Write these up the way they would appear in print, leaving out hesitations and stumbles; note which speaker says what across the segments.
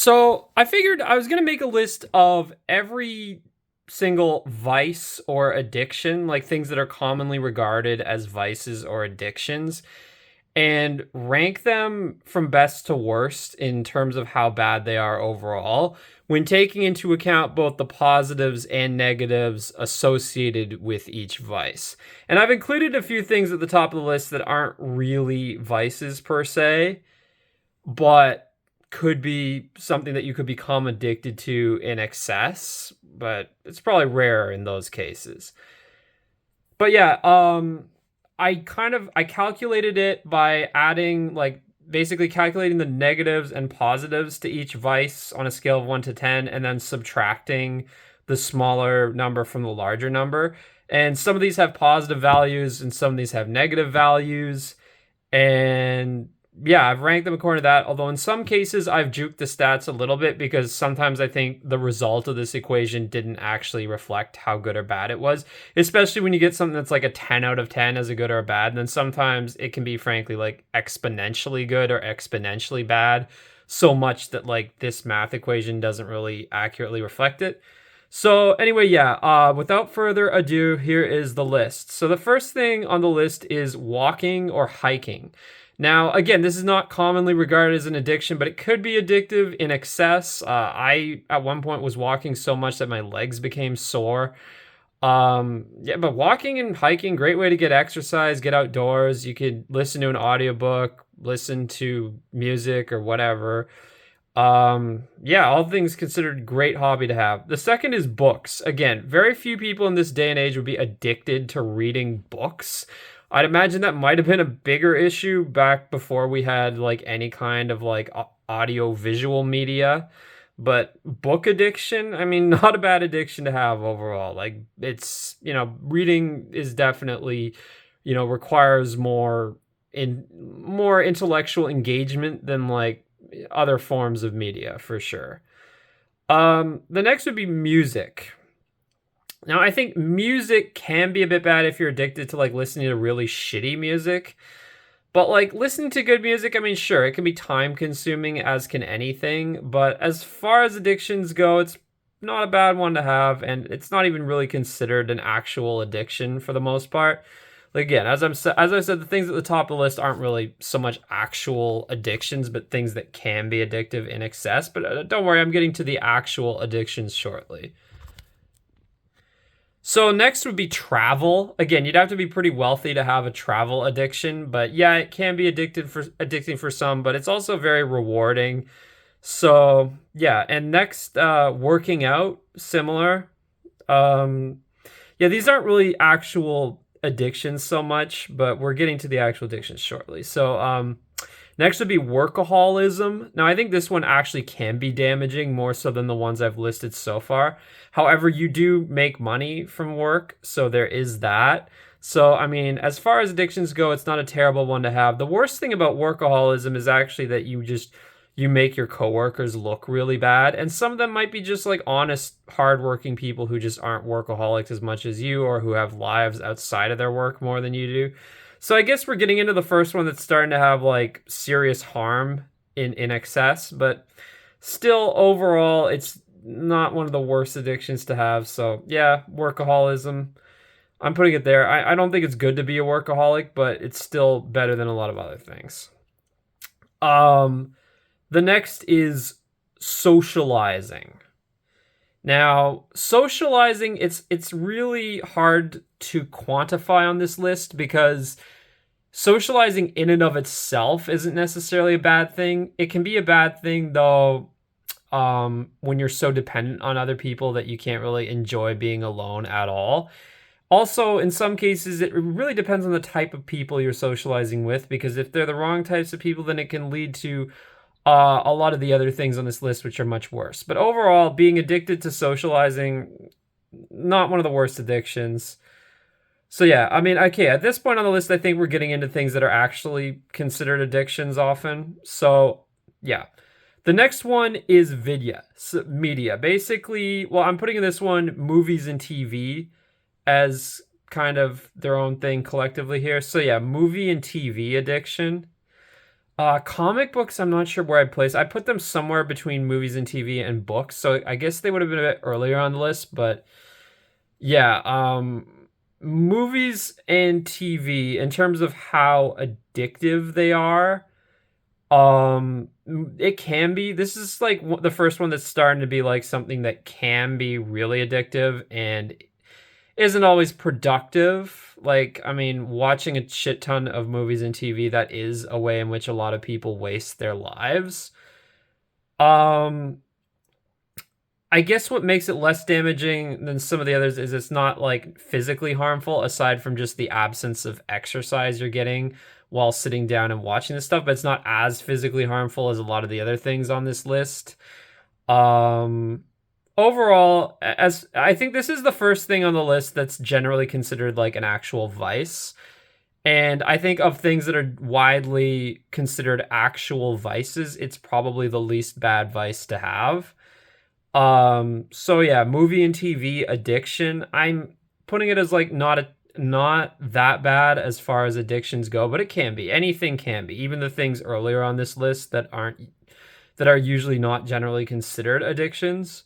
Speaker 1: So I figured I was going to make a list of every single vice or addiction, like things that are commonly regarded as vices or addictions, and rank them from best to worst in terms of how bad they are overall, when taking into account both the positives and negatives associated with each vice. And I've included a few things at the top of the list that aren't really vices per se, but could be something that you could become addicted to in excess, but it's probably rare in those cases. But yeah, I calculated it by adding, like, basically calculating the negatives and positives to each vice on a scale of 1 to 10 and then subtracting the smaller number from the larger number. And some of these have positive values and some of these have negative values. And yeah, I've ranked them according to that. Although in some cases I've juked the stats a little bit because sometimes I think the result of this equation didn't actually reflect how good or bad it was, especially when you get something that's like a 10 out of 10 as a good or a bad. And then sometimes it can be, frankly, like exponentially good or exponentially bad, so much that like this math equation doesn't really accurately reflect it. So anyway, yeah, without further ado, here is the list. So the first thing on the list is walking or hiking. Now, again, this is not commonly regarded as an addiction, but it could be addictive in excess. I, at one point, was walking so much that my legs became sore. Yeah, but walking and hiking, great way to get exercise, get outdoors. You could listen to an audiobook, listen to music or whatever. Yeah, all things considered, great hobby to have. The second is books. Again, very few people in this day and age would be addicted to reading books. I'd imagine that might have been a bigger issue back before we had like any kind of like audio visual media. But book addiction, I mean, not a bad addiction to have overall. Like, it's, reading is definitely, requires more intellectual engagement than like other forms of media for sure. The next would be music. Now, I think music can be a bit bad if you're addicted to like listening to really shitty music. But like listening to good music, I mean, sure, it can be time consuming, as can anything. But as far as addictions go, it's not a bad one to have, and it's not even really considered an actual addiction for the most part. Like, again, as I said, the things at the top of the list aren't really so much actual addictions, but things that can be addictive in excess. But don't worry, I'm getting to the actual addictions shortly. So next would be travel. Again, you'd have to be pretty wealthy to have a travel addiction, but yeah, it can be addicting for some, but it's also very rewarding. So yeah, and next, working out, similar. Yeah, these aren't really actual addictions so much, but we're getting to the actual addictions shortly. So next would be workaholism. Now, I think this one actually can be damaging more so than the ones I've listed so far. However, you do make money from work, so there is that. So, I mean, as far as addictions go, it's not a terrible one to have. The worst thing about workaholism is actually that you make your coworkers look really bad, and some of them might be just like honest, hardworking people who just aren't workaholics as much as you, or who have lives outside of their work more than you do. So I guess we're getting into the first one that's starting to have like serious harm in excess, but still overall it's not one of the worst addictions to have. So yeah, workaholism, I'm putting it there. I don't think it's good to be a workaholic, but it's still better than a lot of other things. The next is socializing. Now, socializing, it's really hard to quantify on this list because socializing in and of itself isn't necessarily a bad thing. It can be a bad thing though, when you're so dependent on other people that you can't really enjoy being alone at all. Also, in some cases, it really depends on the type of people you're socializing with, because if they're the wrong types of people, then it can lead to a lot of the other things on this list, which are much worse. But overall, being addicted to socializing, not one of the worst addictions. So yeah, I mean, okay, at this point on the list, I think we're getting into things that are actually considered addictions often. So yeah. The next one is media. Basically, well, I'm putting in this one movies and TV as kind of their own thing collectively here. So yeah, movie and TV addiction. Comic books, I'm not sure where I'd place. I put them somewhere between movies and TV and books, so I guess they would have been a bit earlier on the list, but yeah, movies and TV in terms of how addictive they are, it can be. This is like the first one that's starting to be like something that can be really addictive and isn't always productive. Like, I mean, watching a shit ton of movies and TV, that is a way in which a lot of people waste their lives. Um, I guess what makes it less damaging than some of the others is it's not like physically harmful aside from just the absence of exercise you're getting while sitting down and watching this stuff, but it's not as physically harmful as a lot of the other things on this list. Um Overall, as I think this is the first thing on the list that's generally considered like an actual vice. And I think of things that are widely considered actual vices, it's probably the least bad vice to have. So yeah, movie and TV addiction, I'm putting it as like not that bad as far as addictions go, but it can be. Anything can be. Even the things earlier on this list that are usually not generally considered addictions.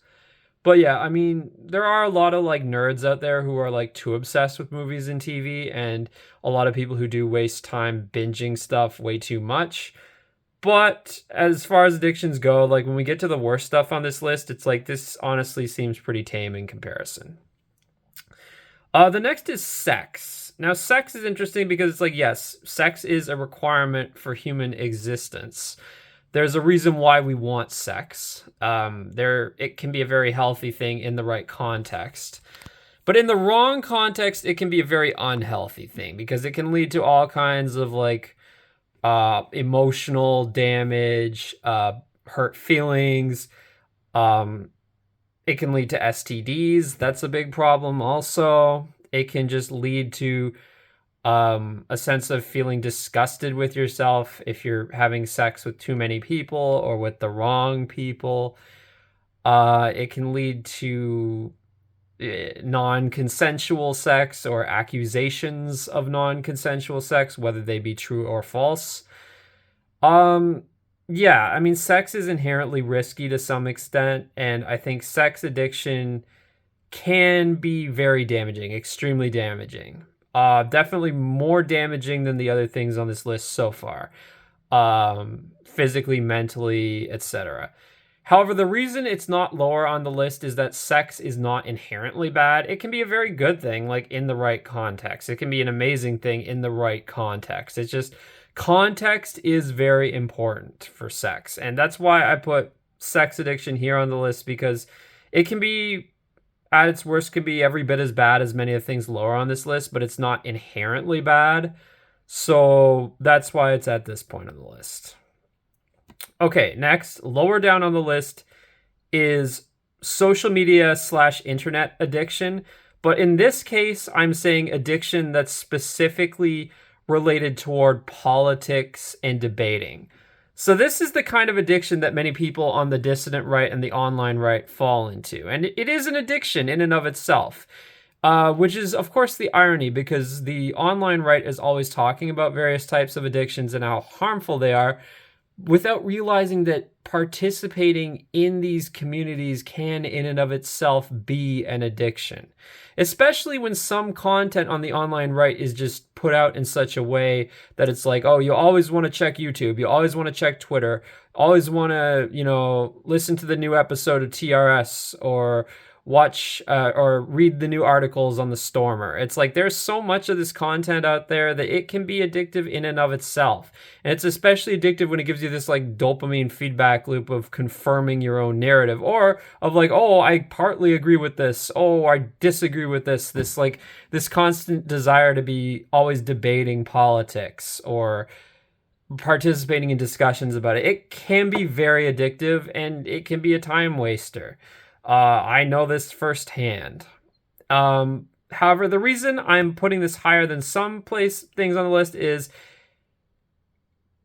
Speaker 1: But yeah, I mean, there are a lot of like nerds out there who are like too obsessed with movies and TV, and a lot of people who do waste time binging stuff way too much. But as far as addictions go, like when we get to the worst stuff on this list, it's like this honestly seems pretty tame in comparison. The next is sex. Now, sex is interesting because it's like, yes, sex is a requirement for human existence. There's a reason why we want sex. It can be a very healthy thing in the right context. But in the wrong context, it can be a very unhealthy thing because it can lead to all kinds of like emotional damage, hurt feelings. It can lead to STDs. That's a big problem also. It can just lead to a sense of feeling disgusted with yourself if you're having sex with too many people or with the wrong people. It can lead to non-consensual sex or accusations of non-consensual sex, whether they be true or false. Yeah, I mean, sex is inherently risky to some extent, and I think sex addiction can be very damaging, extremely damaging. Definitely more damaging than the other things on this list so far. Physically, mentally, etc. However, the reason it's not lower on the list is that sex is not inherently bad. It can be a very good thing, like in the right context. It can be an amazing thing in the right context. It's just context is very important for sex. And that's why I put sex addiction here on the list, because it can be, at its worst, could be every bit as bad as many of the things lower on this list, but it's not inherently bad. So that's why it's at this point on the list. Okay, next, lower down on the list is social media / internet addiction. But in this case, I'm saying addiction that's specifically related toward politics and debating. So this is the kind of addiction that many people on the dissident right and the online right fall into. And it is an addiction in and of itself, which is, of course, the irony, because the online right is always talking about various types of addictions and how harmful they are, without realizing that participating in these communities can in and of itself be an addiction. Especially when some content on the online right is just put out in such a way that it's like, oh, you always want to check YouTube, you always want to check Twitter, always want to, listen to the new episode of TRS, or watch or read the new articles on the Stormer. It's like there's so much of this content out there that it can be addictive in and of itself. And it's especially addictive when it gives you this like dopamine feedback loop of confirming your own narrative, or of like, oh, I partly agree with this, oh, I disagree with this like this constant desire to be always debating politics or participating in discussions about it. It can be very addictive, and it can be a time waster. I know this firsthand. However, the reason I'm putting this higher than some things on the list is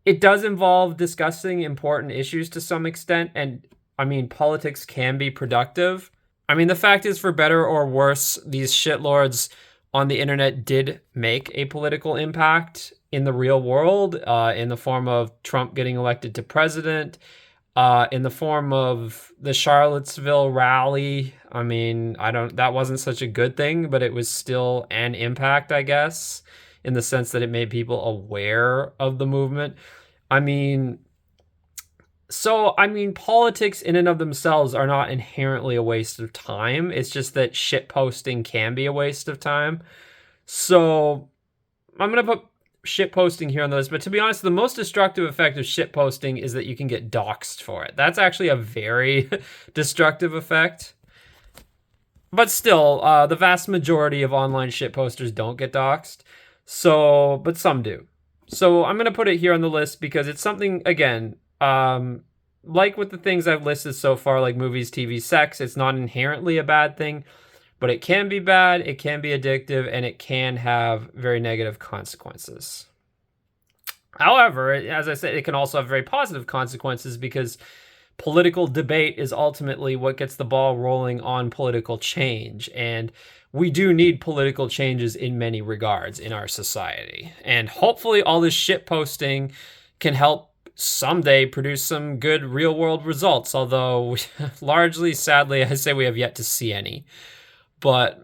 Speaker 1: it does involve discussing important issues to some extent, and I mean, politics can be productive. I mean, the fact is, for better or worse, these shitlords on the internet did make a political impact, in the real world, in the form of Trump getting elected to president, in the form of the Charlottesville rally. I mean, that wasn't such a good thing, but it was still an impact, I guess, in the sense that it made people aware of the movement. I mean, politics in and of themselves are not inherently a waste of time. It's just that shit posting can be a waste of time. So I'm going to put shit posting here on the list, but to be honest, the most destructive effect of shit posting is that you can get doxxed for it. That's actually a very destructive effect. But still, the vast majority of online shit posters don't get doxxed. So, but some do. So I'm going to put it here on the list because it's something, again, like with the things I've listed so far, like movies, TV, sex, it's not inherently a bad thing, but it can be bad, it can be addictive, and it can have very negative consequences. However, as I said, it can also have very positive consequences because political debate is ultimately what gets the ball rolling on political change. And we do need political changes in many regards in our society. And hopefully all this shit posting can help someday produce some good real world results. Although largely, sadly, I say we have yet to see any. But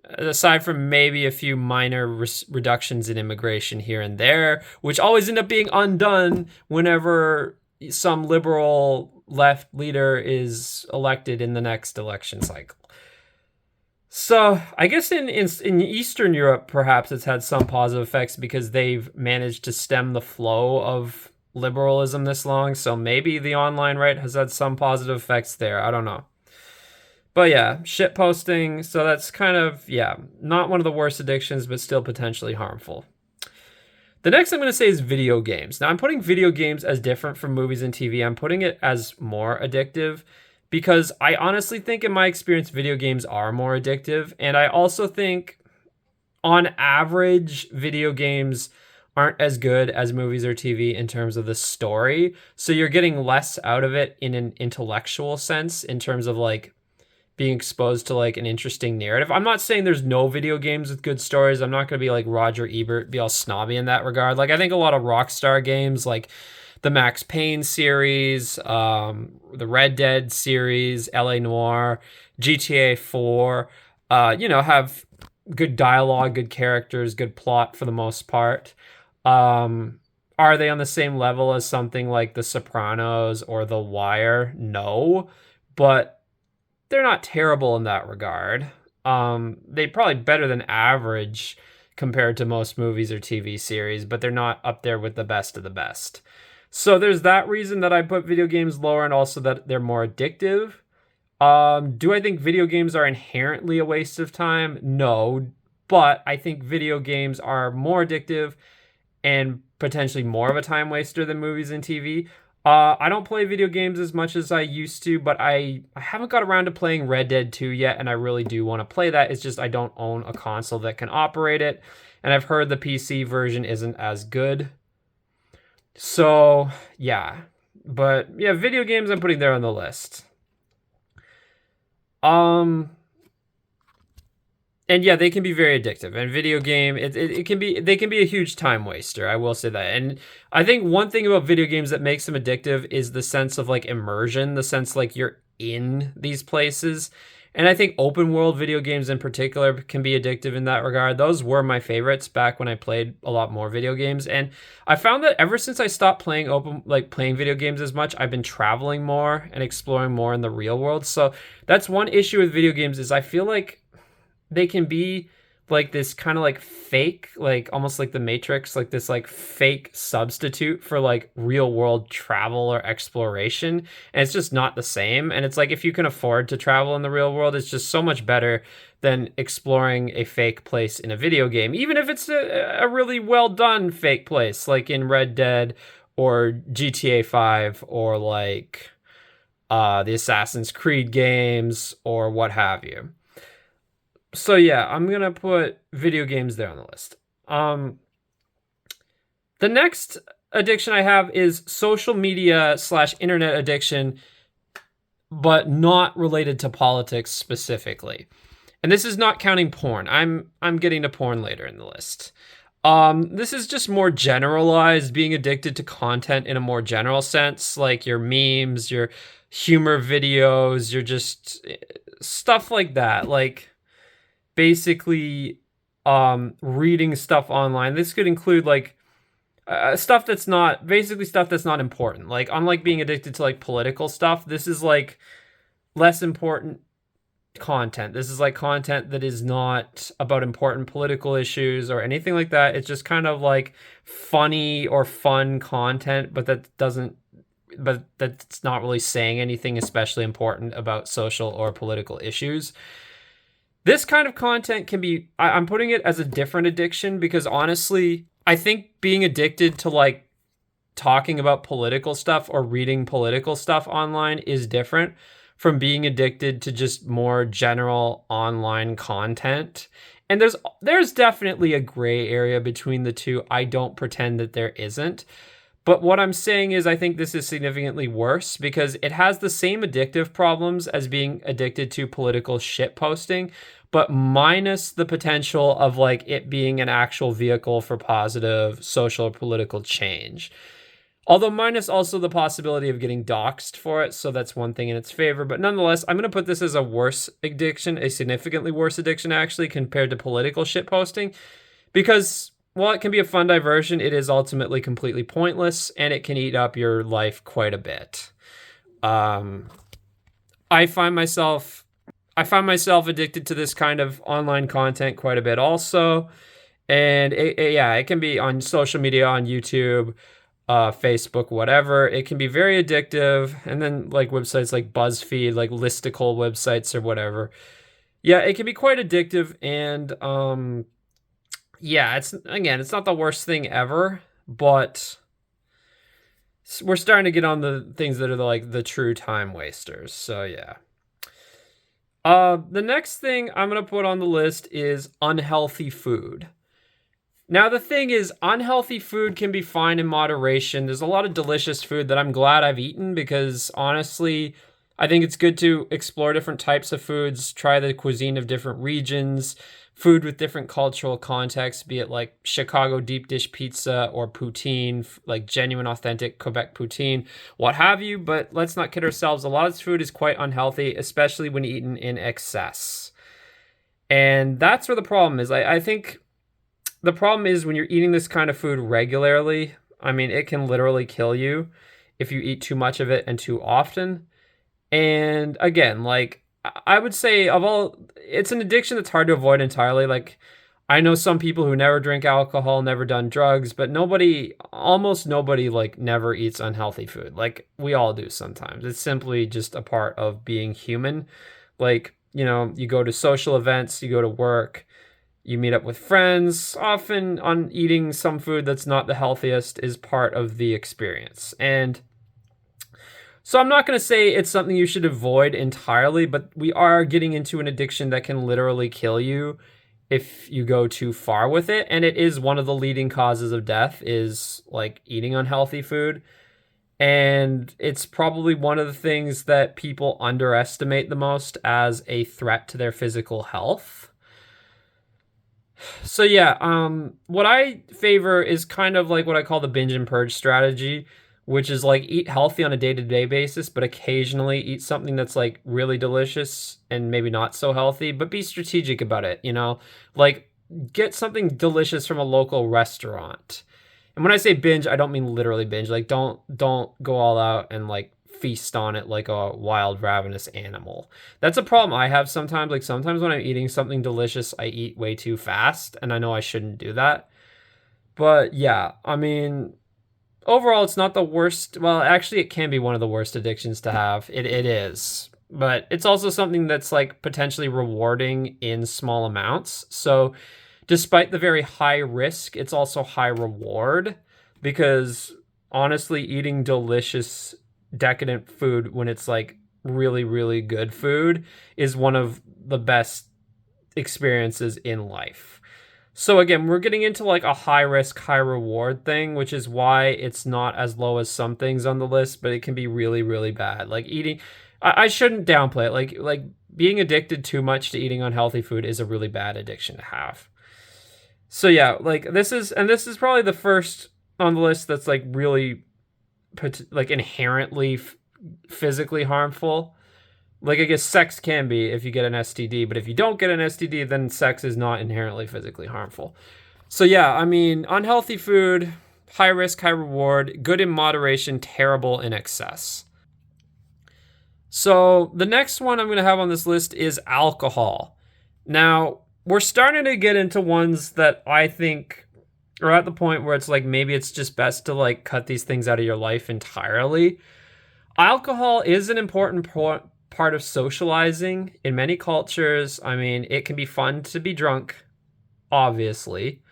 Speaker 1: aside from maybe a few minor reductions in immigration here and there, which always end up being undone whenever some liberal left leader is elected in the next election cycle. So I guess in Eastern Europe, perhaps it's had some positive effects because they've managed to stem the flow of liberalism this long. So maybe the online right has had some positive effects there. I don't know. But yeah, shit posting. So that's kind of, not one of the worst addictions, but still potentially harmful. The next I'm going to say is video games. Now, I'm putting video games as different from movies and TV. I'm putting it as more addictive because I honestly think in my experience, video games are more addictive. And I also think on average, video games aren't as good as movies or TV in terms of the story. So you're getting less out of it in an intellectual sense in terms of like being exposed to like an interesting narrative. I'm not saying there's no video games with good stories. I'm not going to be like Roger Ebert, be all snobby in that regard. Like I think a lot of Rockstar games like the Max Payne series, the Red Dead series, LA Noire, GTA 4, have good dialogue, good characters, good plot for the most part. Are they on the same level as something like The Sopranos or The Wire? No, but they're not terrible in that regard. They're probably better than average compared to most movies or TV series, but they're not up there with the best of the best. So there's that reason that I put video games lower and also that they're more addictive. Do I think video games are inherently a waste of time? No, but I think video games are more addictive and potentially more of a time waster than movies and TV. I don't play video games as much as I used to, but I haven't got around to playing Red Dead 2 yet, and I really do want to play that. It's just I don't own a console that can operate it, and I've heard the PC version isn't as good. So, yeah. But, yeah, video games I'm putting there on the list. And yeah, they can be very addictive. And video game, they can be a huge time waster. I will say that. And I think one thing about video games that makes them addictive is the sense of like immersion, the sense like you're in these places. And I think open world video games in particular can be addictive in that regard. Those were my favorites back when I played a lot more video games. And I found that ever since I stopped playing playing video games as much, I've been traveling more and exploring more in the real world. So that's one issue with video games is I feel like they can be like this kind of like fake, like almost like the Matrix, like this like fake substitute for like real world travel or exploration. And it's just not the same. And it's like, if you can afford to travel in the real world, it's just so much better than exploring a fake place in a video game, even if it's a really well done fake place, like in Red Dead or GTA 5 or like the Assassin's Creed games or what have you. So yeah, I'm going to put video games there on the list. The next addiction I have is social media / internet addiction, but not related to politics specifically. And this is not counting porn. I'm getting to porn later in the list. This is just more generalized, being addicted to content in a more general sense, like your memes, your humor videos, your just stuff like that. Like basically reading stuff online. This could include like stuff that's not basically stuff that's not important. Like unlike being addicted to like political stuff, this is like less important content. This is like content that is not about important political issues or anything like that. It's just kind of like funny or fun content, but that's not really saying anything especially important about social or political issues. This kind of content can be, I'm putting it as a different addiction because honestly, I think being addicted to like talking about political stuff or reading political stuff online is different from being addicted to just more general online content. And there's definitely a gray area between the two. I don't pretend that there isn't. But what I'm saying is I think this is significantly worse because it has the same addictive problems as being addicted to political shit posting, but minus the potential of like it being an actual vehicle for positive social or political change. Although minus also the possibility of getting doxxed for it, so that's one thing in its favor. But nonetheless, I'm going to put this as a worse addiction, a significantly worse addiction actually, compared to political shit posting. Because while it can be a fun diversion, it is ultimately completely pointless, and it can eat up your life quite a bit. I find myself addicted to this kind of online content quite a bit also. And it can be on social media, on YouTube, Facebook, whatever. It can be very addictive. And then like websites like BuzzFeed, like listicle websites or whatever. Yeah, it can be quite addictive. And yeah, it's not the worst thing ever, but we're starting to get on the things that are like the true time wasters. So yeah. The next thing I'm going to put on the list is unhealthy food. Now, the thing is, unhealthy food can be fine in moderation. There's a lot of delicious food that I'm glad I've eaten because honestly, I think it's good to explore different types of foods, try the cuisine of different regions, food with different cultural contexts, be it like Chicago deep dish pizza or poutine, like genuine, authentic Quebec poutine, what have you. But let's not kid ourselves. A lot of this food is quite unhealthy, especially when eaten in excess. And that's where the problem is. I think the problem is when you're eating this kind of food regularly, I mean, it can literally kill you if you eat too much of it and too often. And again, like I would say it's an addiction that's hard to avoid entirely. Like I know some people who never drink alcohol, never done drugs, but almost nobody like never eats unhealthy food. Like we all do sometimes. It's simply just a part of being human. Like, you go to social events, you go to work, you meet up with friends, often on eating some food that's not the healthiest is part of the experience. And so I'm not going to say it's something you should avoid entirely, but we are getting into an addiction that can literally kill you if you go too far with it. And it is one of the leading causes of death is like eating unhealthy food. And it's probably one of the things that people underestimate the most as a threat to their physical health. So yeah, what I favor is kind of like what I call the binge and purge strategy, which is like eat healthy on a day-to-day basis, but occasionally eat something that's like really delicious and maybe not so healthy, but be strategic about it, like get something delicious from a local restaurant. And when I say binge, I don't mean literally binge. Like don't go all out and like feast on it like a wild ravenous animal. That's a problem I have sometimes. Like sometimes when I'm eating something delicious, I eat way too fast, and I know I shouldn't do that. But yeah, I mean, overall, it's not the worst. Well, actually, it can be one of the worst addictions to have. It is. But it's also something that's like potentially rewarding in small amounts. So despite the very high risk, it's also high reward because honestly, eating delicious, decadent food when it's like really, really good food is one of the best experiences in life. So again, we're getting into like a high risk, high reward thing, which is why it's not as low as some things on the list, but it can be really, really bad. Like eating, I shouldn't downplay it. Like being addicted too much to eating unhealthy food is a really bad addiction to have. So yeah, like this is probably the first on the list that's like really like inherently physically harmful. Like, I guess sex can be if you get an STD, but if you don't get an STD, then sex is not inherently physically harmful. So yeah, I mean, unhealthy food, high risk, high reward, good in moderation, terrible in excess. So the next one I'm going to have on this list is alcohol. Now, we're starting to get into ones that I think are at the point where it's like maybe it's just best to like cut these things out of your life entirely. Alcohol is an important part of socializing in many cultures. I mean, it can be fun to be drunk, obviously.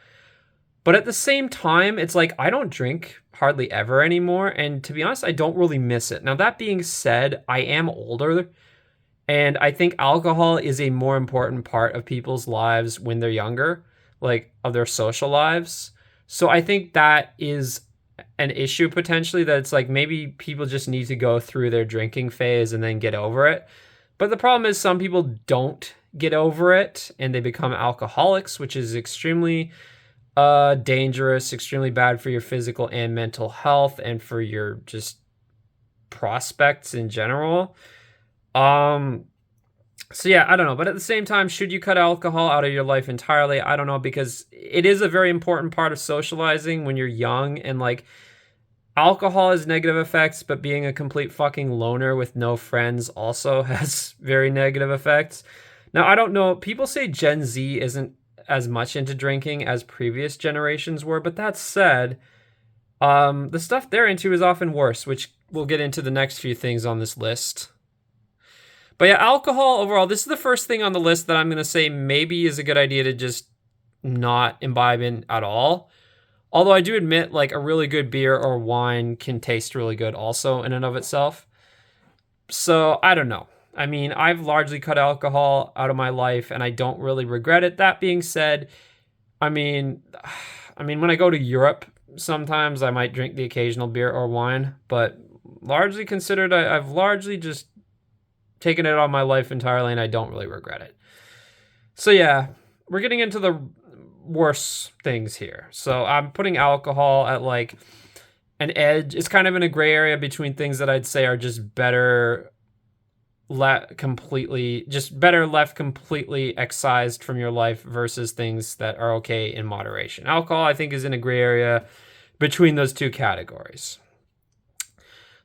Speaker 1: But at the same time, it's like I don't drink hardly ever anymore. And to be honest, I don't really miss it. Now, that being said, I am older. And I think alcohol is a more important part of people's lives when they're younger, like of their social lives. So I think that is an issue potentially, that it's like maybe people just need to go through their drinking phase and then get over it. But the problem is some people don't get over it and they become alcoholics, which is extremely dangerous, extremely bad for your physical and mental health and for your just prospects in general. Um so yeah, I don't know, but at the same time, should you cut alcohol out of your life entirely? I don't know, because it is a very important part of socializing when you're young, and like alcohol has negative effects, but being a complete fucking loner with no friends also has very negative effects. Now, I don't know, people say Gen Z isn't as much into drinking as previous generations were, but that said, the stuff they're into is often worse, which we'll get into the next few things on this list. But yeah, alcohol overall, this is the first thing on the list that I'm going to say maybe is a good idea to just not imbibe in at all. Although I do admit, like, a really good beer or wine can taste really good also in and of itself. So I don't know. I mean, I've largely cut alcohol out of my life and I don't really regret it. That being said, I mean, when I go to Europe, sometimes I might drink the occasional beer or wine, but largely considered, I've largely just taken it out of my life entirely and I don't really regret it. So yeah, we're getting into the worse things here. So I'm putting alcohol at like an edge. It's kind of in a gray area between things that I'd say are just better left completely excised from your life versus things that are okay in moderation. Alcohol, I think, is in a gray area between those two categories.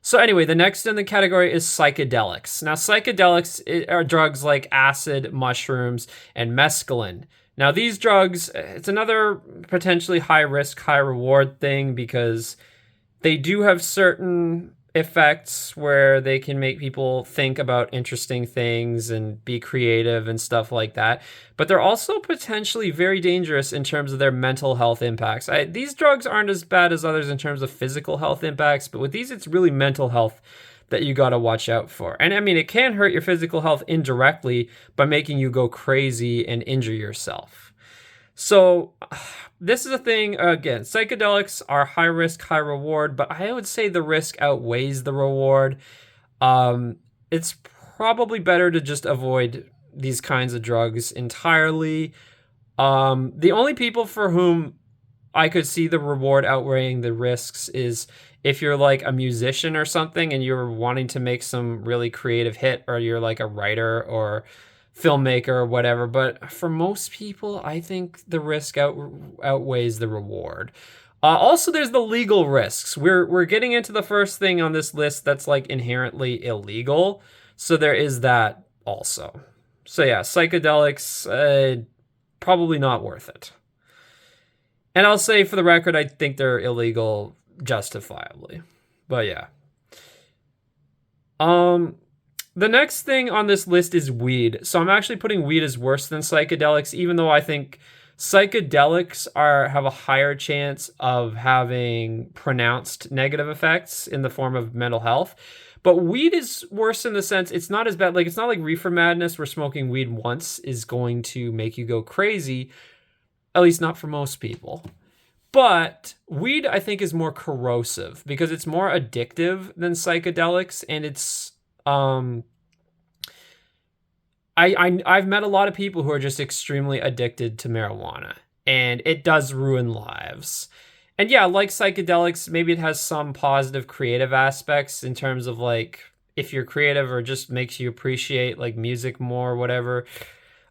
Speaker 1: So anyway, the next in the category is psychedelics. Now, psychedelics are drugs like acid, mushrooms, and mescaline. Now, these drugs, it's another potentially high risk, high reward thing because they do have certain effects where they can make people think about interesting things and be creative and stuff like that. But they're also potentially very dangerous in terms of their mental health impacts. These drugs aren't as bad as others in terms of physical health impacts, but with these, it's really mental health that you got to watch out for. And I mean, it can hurt your physical health indirectly by making you go crazy and injure yourself. So this is a thing, again, psychedelics are high risk, high reward, but I would say the risk outweighs the reward. It's probably better to just avoid these kinds of drugs entirely. The only people for whom I could see the reward outweighing the risks is if you're like a musician or something and you're wanting to make some really creative hit, or you're like a writer or filmmaker or whatever. But for most people, I think the risk outweighs the reward. Also, there's the legal risks. We're getting into the first thing on this list that's like inherently illegal. So there is that also. So yeah, psychedelics, probably not worth it. And I'll say for the record, I think they're illegal justifiably. But yeah. The next thing on this list is weed. So I'm actually putting weed as worse than psychedelics, even though I think psychedelics have a higher chance of having pronounced negative effects in the form of mental health. But weed is worse in the sense it's not as bad. Like, it's not like reefer madness where smoking weed once is going to make you go crazy, at least not for most people. But weed, I think, is more corrosive because it's more addictive than psychedelics, and it's I've met a lot of people who are just extremely addicted to marijuana, and it does ruin lives. And yeah, like psychedelics, maybe it has some positive creative aspects in terms of like if you're creative or just makes you appreciate like music more or whatever.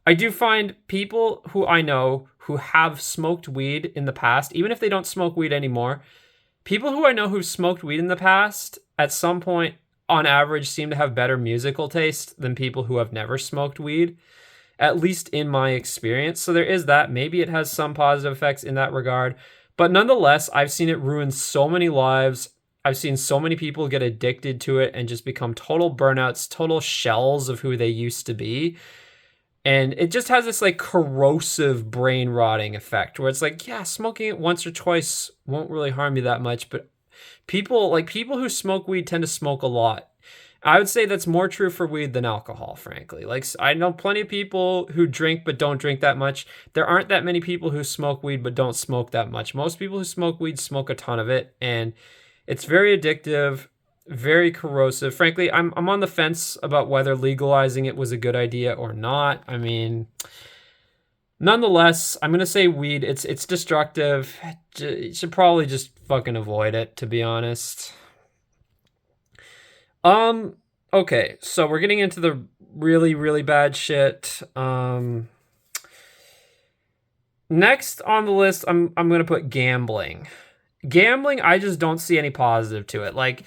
Speaker 1: I do find people who I know who have smoked weed in the past, even if they don't smoke weed anymore, people who I know who've smoked weed in the past at some point on average seem to have better musical taste than people who have never smoked weed, at least in my experience. So there is that. Maybe it has some positive effects in that regard. But nonetheless, I've seen it ruin so many lives. I've seen so many people get addicted to it and just become total burnouts, total shells of who they used to be. And it just has this like corrosive brain rotting effect where it's like, yeah, smoking it once or twice won't really harm you that much. But people who smoke weed tend to smoke a lot. I would say that's more true for weed than alcohol, frankly. Like, I know plenty of people who drink but don't drink that much. There aren't that many people who smoke weed but don't smoke that much. Most people who smoke weed smoke a ton of it, and it's very addictive, very corrosive. Frankly, I'm on the fence about whether legalizing it was a good idea or not. I mean, nonetheless, I'm gonna say weed. It's destructive. You should probably just fucking avoid it, to be honest. Okay, so we're getting into the really, really bad shit. Next on the list, I'm gonna put gambling. Gambling, I just don't see any positive to it. Like,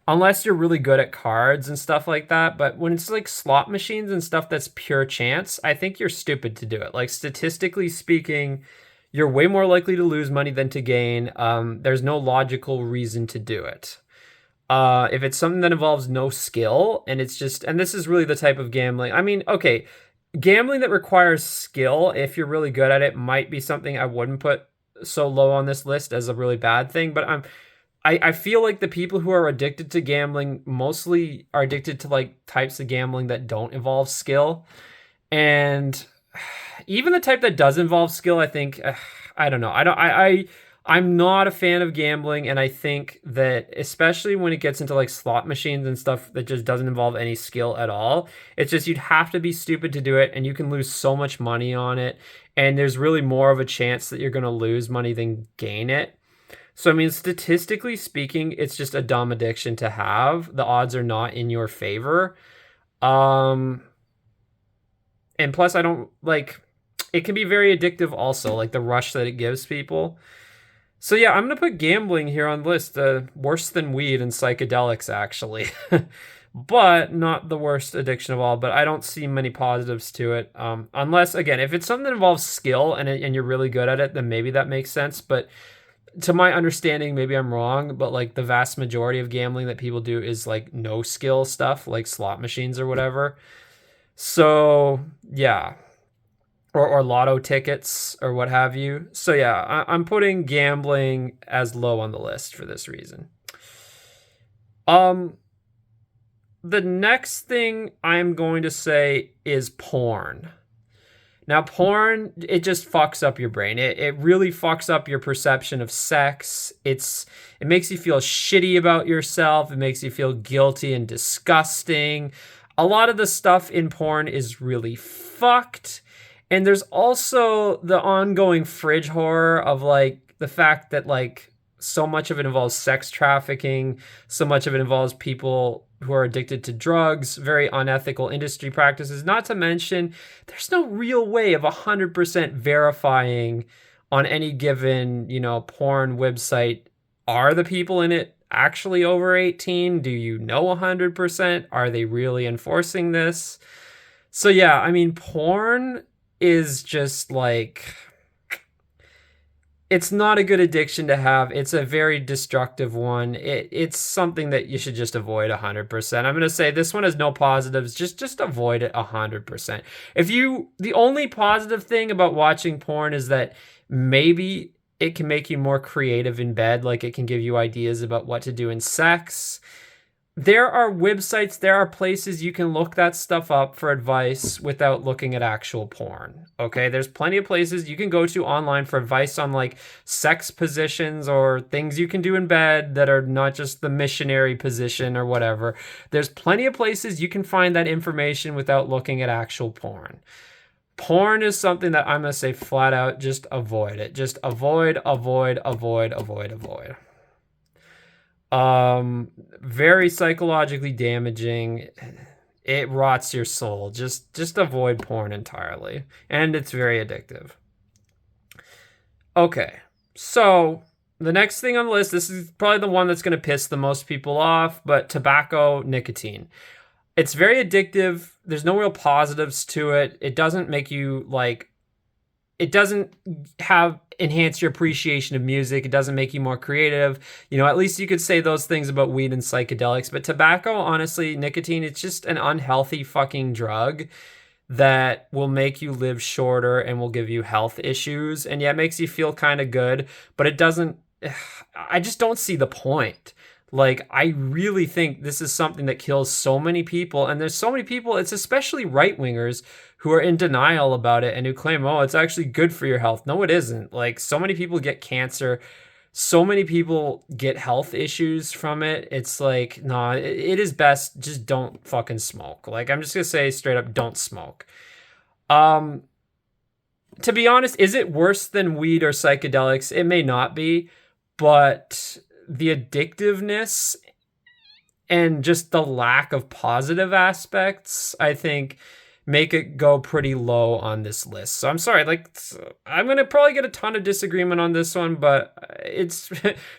Speaker 1: unless you're really good at cards and stuff like that. But when it's like slot machines and stuff that's pure chance, I think you're stupid to do it. Like, statistically speaking, you're way more likely to lose money than to gain. There's no logical reason to do it. If it's something that involves no skill and it's just, and this is really the type of gambling. I mean, okay, gambling that requires skill, if you're really good at it, might be something I wouldn't put so low on this list as a really bad thing. But I feel like the people who are addicted to gambling mostly are addicted to like types of gambling that don't involve skill. And even the type that does involve skill, I think, I don't know. I'm not a fan of gambling, and I think that especially when it gets into like slot machines and stuff that just doesn't involve any skill at all, it's just you'd have to be stupid to do it, and you can lose so much money on it, and there's really more of a chance that you're going to lose money than gain it. So, I mean, statistically speaking, it's just a dumb addiction to have. The odds are not in your favor. And plus, I don't like it can be very addictive also, like the rush that it gives people. So yeah, I'm gonna put gambling here on the list. Worse than weed and psychedelics, actually, but not the worst addiction of all. But I don't see many positives to it, unless again, if it's something that involves skill and you're really good at it, then maybe that makes sense. But to my understanding, maybe I'm wrong, but like the vast majority of gambling that people do is like no skill stuff, like slot machines or whatever. So yeah, or lotto tickets or what have you. So yeah, I'm putting gambling as low on the list for this reason. The next thing I'm going to say is porn. Now, porn, it just fucks up your brain. It really fucks up your perception of sex. It makes you feel shitty about yourself. It makes you feel guilty and disgusting. A lot of the stuff in porn is really fucked. And there's also the ongoing fridge horror of like the fact that like so much of it involves sex trafficking, so much of it involves people who are addicted to drugs, very unethical industry practices. Not to mention, there's no real way of 100% verifying on any given, porn website, are the people in it actually over 18? Do you know 100%? Are they really enforcing this? So yeah, I mean, porn is just like, it's not a good addiction to have. It's a very destructive one. It's something that you should just avoid 100%. I'm going to say this one has no positives. Just avoid it 100%. The only positive thing about watching porn is that maybe it can make you more creative in bed. Like it can give you ideas about what to do in sex. There are websites, there are places you can look that stuff up for advice without looking at actual porn. Okay, there's plenty of places you can go to online for advice on like sex positions or things you can do in bed that are not just the missionary position or whatever. There's plenty of places you can find that information without looking at actual porn. Porn is something that I'm going to say flat out, just avoid it. Just avoid, avoid, avoid, avoid, avoid. Very psychologically damaging. It rots your soul. Just avoid porn entirely. And it's very addictive. Okay. So, the next thing on the list, this is probably the one that's going to piss the most people off, but tobacco, nicotine. It's very addictive. There's no real positives to it. It doesn't make you like, it doesn't have enhance your appreciation of music. It doesn't make you more creative. You know, at least you could say those things about weed and psychedelics. But tobacco, honestly, nicotine, it's just an unhealthy fucking drug that will make you live shorter and will give you health issues. And yeah, it makes you feel kind of good, but it doesn't, I just don't see the point. Like, I really think this is something that kills so many people. And there's so many people, it's especially right wingers who are in denial about it and who claim, oh, it's actually good for your health. No, it isn't. Like, so many people get cancer. So many people get health issues from it. It's like, nah, it is best. Just don't fucking smoke. Like, I'm just going to say straight up, don't smoke. To be honest, is it worse than weed or psychedelics? It may not be, but the addictiveness and just the lack of positive aspects, I think, make it go pretty low on this list. So I'm sorry, like, I'm going to probably get a ton of disagreement on this one, but it's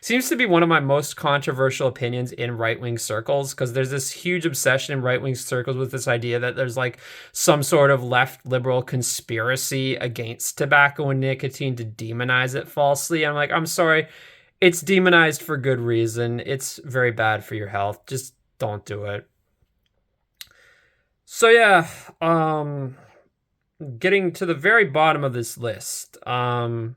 Speaker 1: seems to be one of my most controversial opinions in right-wing circles, because there's this huge obsession in right-wing circles with this idea that there's like some sort of left liberal conspiracy against tobacco and nicotine to demonize it falsely. I'm like, I'm sorry, it's demonized for good reason. It's very bad for your health. Just don't do it. So yeah, getting to the very bottom of this list. The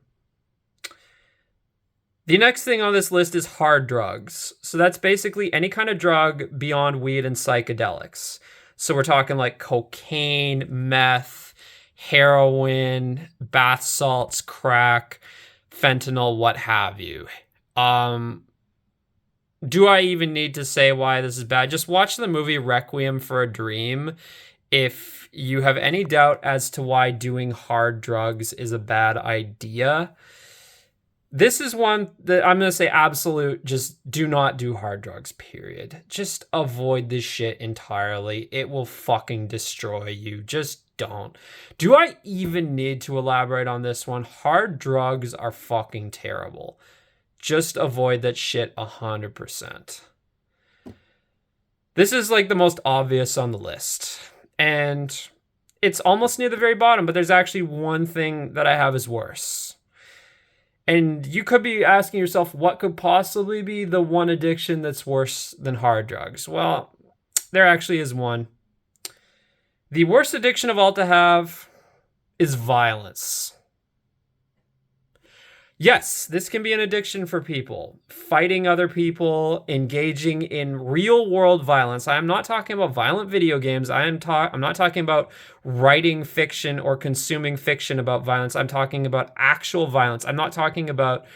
Speaker 1: next thing on this list is hard drugs. So that's basically any kind of drug beyond weed and psychedelics. So we're talking like cocaine, meth, heroin, bath salts, crack, fentanyl, what have you. Do I even need to say why this is bad? Just watch the movie Requiem for a Dream if you have any doubt as to why doing hard drugs is a bad idea. This is one that I'm going to say absolute, just do not do hard drugs, period. Just avoid this shit entirely. It will fucking destroy you. Just don't. Do I even need to elaborate on this one? Hard drugs are fucking terrible. Just avoid that shit 100%. This is like the most obvious on the list. And it's almost near the very bottom, but there's actually one thing that I have is worse. And you could be asking yourself, what could possibly be the one addiction that's worse than hard drugs? Well, there actually is one. The worst addiction of all to have is violence. Yes, this can be an addiction for people. Fighting other people, engaging in real world violence. I am not talking about violent video games. I'm not talking about writing fiction or consuming fiction about violence. I'm talking about actual violence. I'm not talking about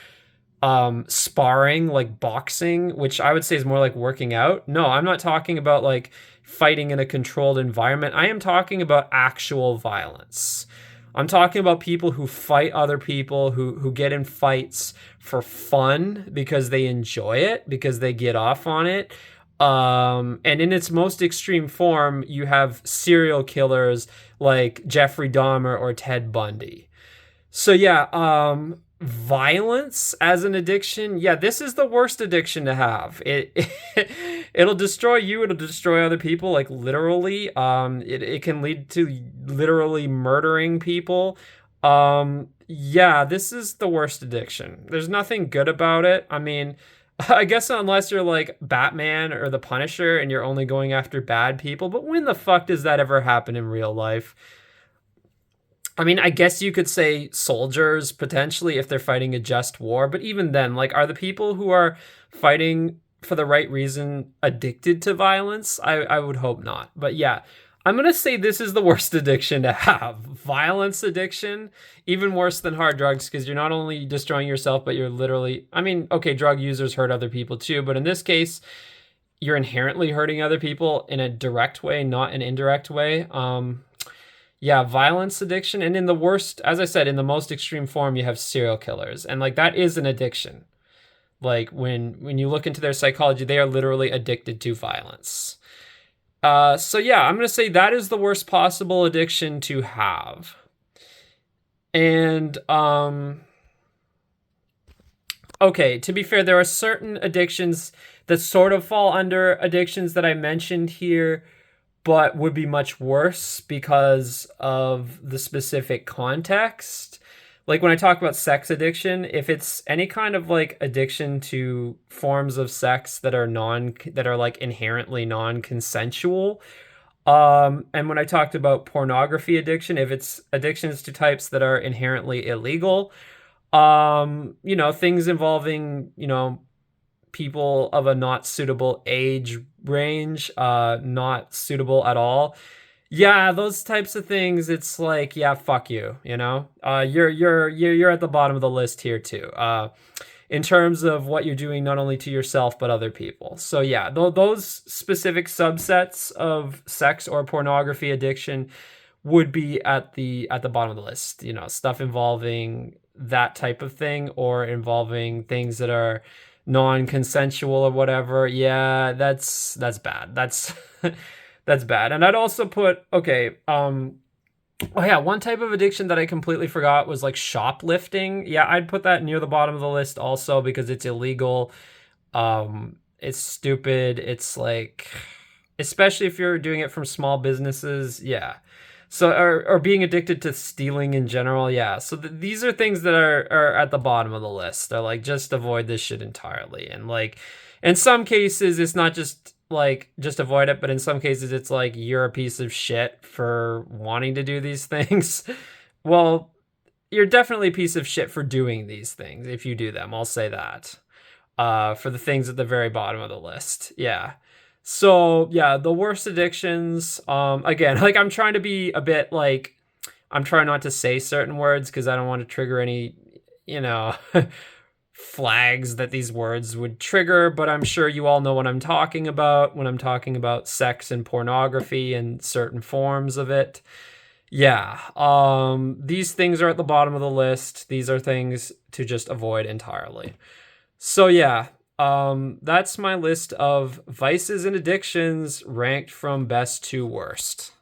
Speaker 1: sparring, like boxing, which I would say is more like working out. No, I'm not talking about like fighting in a controlled environment. I am talking about actual violence. I'm talking about people who fight other people, who get in fights for fun because they enjoy it, because they get off on it. And in its most extreme form, you have serial killers like Jeffrey Dahmer or Ted Bundy. So yeah, violence as an addiction, yeah, this is the worst addiction to have. It'll destroy you, it'll destroy other people, like literally. It can lead to literally murdering people. Yeah, this is the worst addiction. There's nothing good about it. I mean, I guess unless you're like Batman or the Punisher and you're only going after bad people, but when the fuck does that ever happen in real life? I mean, I guess you could say soldiers, potentially, if they're fighting a just war. But even then, like, are the people who are fighting for the right reason addicted to violence? I would hope not. But yeah, I'm going to say this is the worst addiction to have. Violence addiction, even worse than hard drugs, because you're not only destroying yourself, but you're literally, I mean, okay, drug users hurt other people too. But in this case, you're inherently hurting other people in a direct way, not an indirect way. Yeah, violence addiction, and in the worst, as I said, in the most extreme form, you have serial killers, and like that is an addiction. Like when you look into their psychology, they are literally addicted to violence. So yeah, I'm gonna say that is the worst possible addiction to have. And okay, to be fair, there are certain addictions that sort of fall under addictions that I mentioned here, but would be much worse because of the specific context. Like when I talk about sex addiction, if it's any kind of like addiction to forms of sex that are like inherently non-consensual, and when I talked about pornography addiction, if it's addictions to types that are inherently illegal, things involving, people of a not suitable age range, not suitable at all. Yeah, those types of things, it's like, yeah, fuck you, you know? You're at the bottom of the list here too. In terms of what you're doing not only to yourself but other people. So yeah, those specific subsets of sex or pornography addiction would be at the bottom of the list. Stuff involving that type of thing or involving things that are non-consensual or whatever. Yeah, that's bad. That's that's bad. And I'd also put, okay, oh yeah, one type of addiction that I completely forgot was like shoplifting. Yeah, I'd put that near the bottom of the list also because it's illegal. It's stupid. It's like, especially if you're doing it from small businesses. Yeah. So, or being addicted to stealing in general. Yeah. So these are things that are at the bottom of the list. They're like, just avoid this shit entirely. And like, in some cases, it's not just avoid it, but in some cases, it's like, you're a piece of shit for wanting to do these things. Well, you're definitely a piece of shit for doing these things if you do them. I'll say that. For the things at the very bottom of the list. Yeah. So yeah, the worst addictions. Again, like I'm trying to be a bit like, I'm trying not to say certain words because I don't want to trigger any, you know, flags that these words would trigger. But I'm sure you all know what I'm talking about when I'm talking about sex and pornography and certain forms of it. Yeah. These things are at the bottom of the list. These are things to just avoid entirely. So yeah, that's my list of vices and addictions ranked from best to worst.